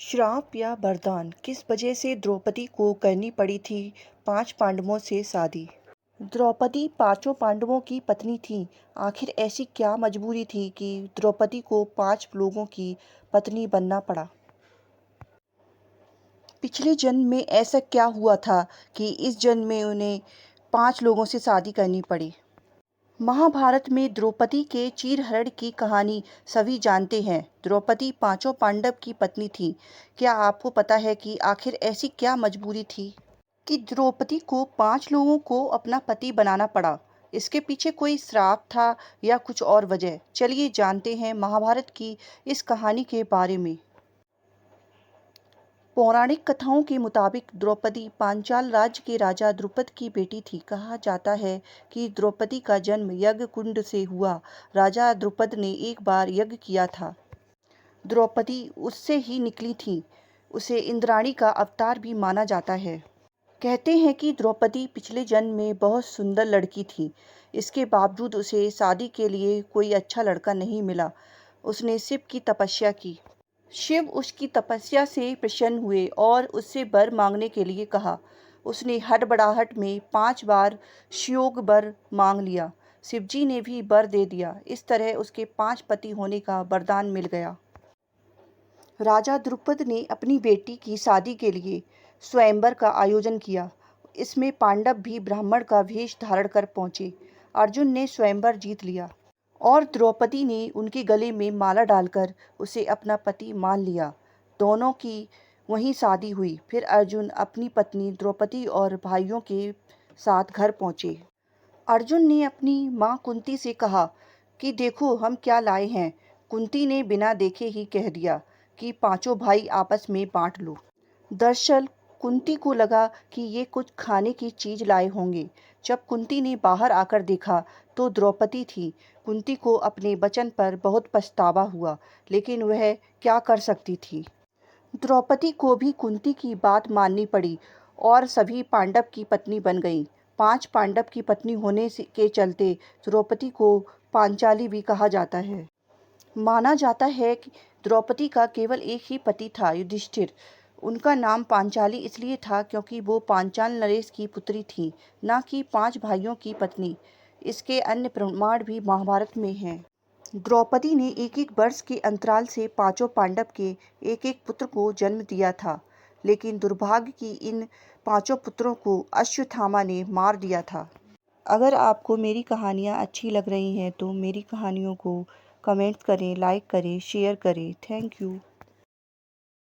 श्राप या वरदान किस वजह से द्रौपदी को करनी पड़ी थी 5 पांडवों से शादी। द्रौपदी 5 पांडवों की पत्नी थी। आखिर ऐसी क्या मजबूरी थी कि द्रौपदी को 5 लोगों की पत्नी बनना पड़ा। पिछले जन्म में ऐसा क्या हुआ था कि इस जन्म में उन्हें 5 लोगों से शादी करनी पड़ी। महाभारत में द्रौपदी के चीरहरण की कहानी सभी जानते हैं। द्रौपदी 5 पांडव की पत्नी थी। क्या आपको पता है कि आखिर ऐसी क्या मजबूरी थी कि द्रौपदी को 5 लोगों को अपना पति बनाना पड़ा। इसके पीछे कोई श्राप था या कुछ और वजह। चलिए जानते हैं महाभारत की इस कहानी के बारे में। पौराणिक कथाओं के मुताबिक द्रौपदी पांचाल राज्य के राजा द्रुपद की बेटी थी। कहा जाता है कि द्रौपदी का जन्म यज्ञ कुंड से हुआ। राजा द्रुपद ने एक बार यज्ञ किया था। द्रौपदी उससे ही निकली थी। उसे इंद्राणी का अवतार भी माना जाता है। कहते हैं कि द्रौपदी पिछले जन्म में बहुत सुंदर लड़की थी। इसके बावजूद उसे शादी के लिए कोई अच्छा लड़का नहीं मिला। उसने शिव की तपस्या की। शिव उसकी तपस्या से प्रसन्न हुए और उससे वर मांगने के लिए कहा। उसने हड़बड़ाहट में 5 बार शियोग वर मांग लिया। शिवजी ने भी वर दे दिया। इस तरह उसके 5 पति होने का वरदान मिल गया। राजा द्रुपद ने अपनी बेटी की शादी के लिए स्वयंवर का आयोजन किया। इसमें पांडव भी ब्राह्मण का वेश धारण कर पहुंचे। अर्जुन ने स्वयंवर जीत लिया और द्रौपदी ने उनके गले में माला डालकर उसे अपना पति मान लिया। दोनों की वहीं शादी हुई। फिर अर्जुन अपनी पत्नी द्रौपदी और भाइयों के साथ घर पहुंचे। अर्जुन ने अपनी मां कुंती से कहा कि देखो हम क्या लाए हैं। कुंती ने बिना देखे ही कह दिया कि 5 भाई आपस में बांट लो। दरअसल कुंती को लगा कि ये कुछ खाने की चीज लाए होंगे। जब कुंती ने बाहर आकर देखा तो द्रौपदी थी। कुंती को अपने वचन पर बहुत पछतावा हुआ, लेकिन वह क्या कर सकती थी। द्रौपदी को भी कुंती की बात माननी पड़ी और सभी पांडव की पत्नी बन गई। 5 पांडव की पत्नी होने के चलते द्रौपदी को पांचाली भी कहा जाता है। माना जाता है कि द्रौपदी का केवल एक ही पति था, युधिष्ठिर। उनका नाम पांचाली इसलिए था क्योंकि वो पांचाल नरेश की पुत्री थी, न कि 5 भाइयों की पत्नी। इसके अन्य प्रमाण भी महाभारत में हैं। द्रौपदी ने एक-एक वर्ष के अंतराल से 5 पांडव के एक-एक पुत्र को जन्म दिया था, लेकिन दुर्भाग्य की इन 5 पुत्रों को अश्वत्थामा ने मार दिया था। अगर आपको मेरी कहानियाँ अच्छी लग रही हैं तो मेरी कहानियों को कमेंट करें, लाइक करें, शेयर करें। Thank you.